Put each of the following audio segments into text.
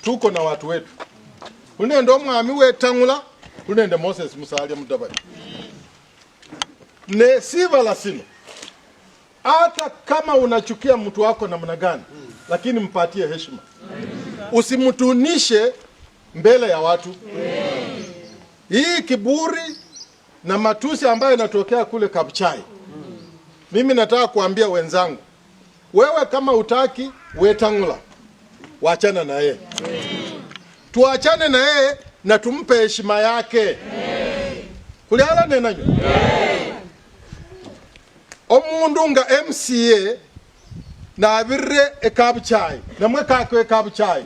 tuko na watu wetu. Unendo mwami wetangula, unende Moses Musalia Mudavadi. Ne sivala sino. Hata kama unachukia mtu wako namna gani, lakini mpatie heshima. Usimtunishe mbele ya watu. Hii kiburi na matusi ambayo inatokea kule Kabuchai. Mimi nataka kuambia wenzangu, wewe kama utaki Wetangula, waachana na yeye. Tuachane na yeye na tumpe heshima yake. Kuliala nenanyo. Omundu nga MCA na abirre Kabuchai, namwe kakwe Kabuchai.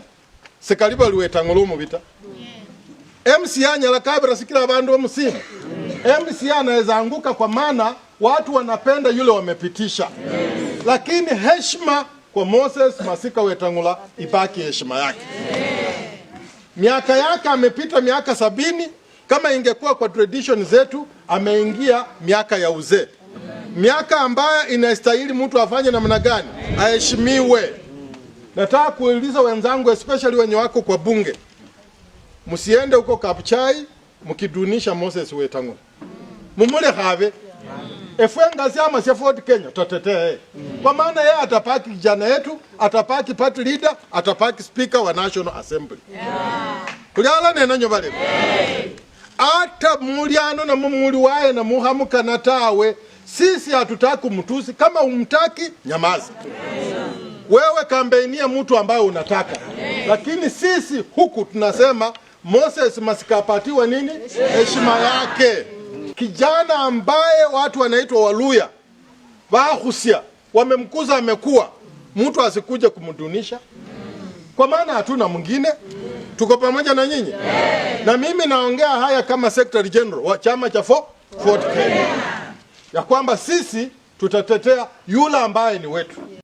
Sekaliba Wetangula umubita. MCA nyala kabira sikila abandu omusima. MCA anaweza anguka kwa maana watu wanapenda yule wamepitisha. Lakini heshima kwa Moses Masika Wetangula ibaki heshima yake. Miaka yake amepita miaka 70, kama ingekuwa kwa tradition zetu ameingia miaka ya uzee. Miaka ambayo inastahili mtu afanye namna gani? Aheshimiwe. Nataka kuuliza wenzangu, especially wenye wako kwa bunge, msiende huko Kabuchai mkidunisha Moses Wetangula. Mumule have efwengazi ama Ford Kenya tutatetea. Kwa maana yeye atapaki kijana yetu, atapaki party leader, atapaki speaker wa National Assembly. Kuliala nenanyo bale. Ata muliano na mumuli wae na muhamuka na tawe, sisi hatutaki kumtusi. Kama umtaki, nyamaza. Wewe kampenia mtu ambaye unataka. Lakini sisi huku tunasema Moses masikapatiwa nini? Heshima yake. Kijana ambaye watu wanaitwa Waluya, Wahusia, wamemkuza amekuwa, mtu asikuje kumdunisha. Kwa maana hatuna mwingine. Tuko pamoja na nyinyi. Na mimi naongea haya kama Secretary General wa chama cha Ford Kenya. Ya kwamba sisi tutatetea yule ambaye ni wetu.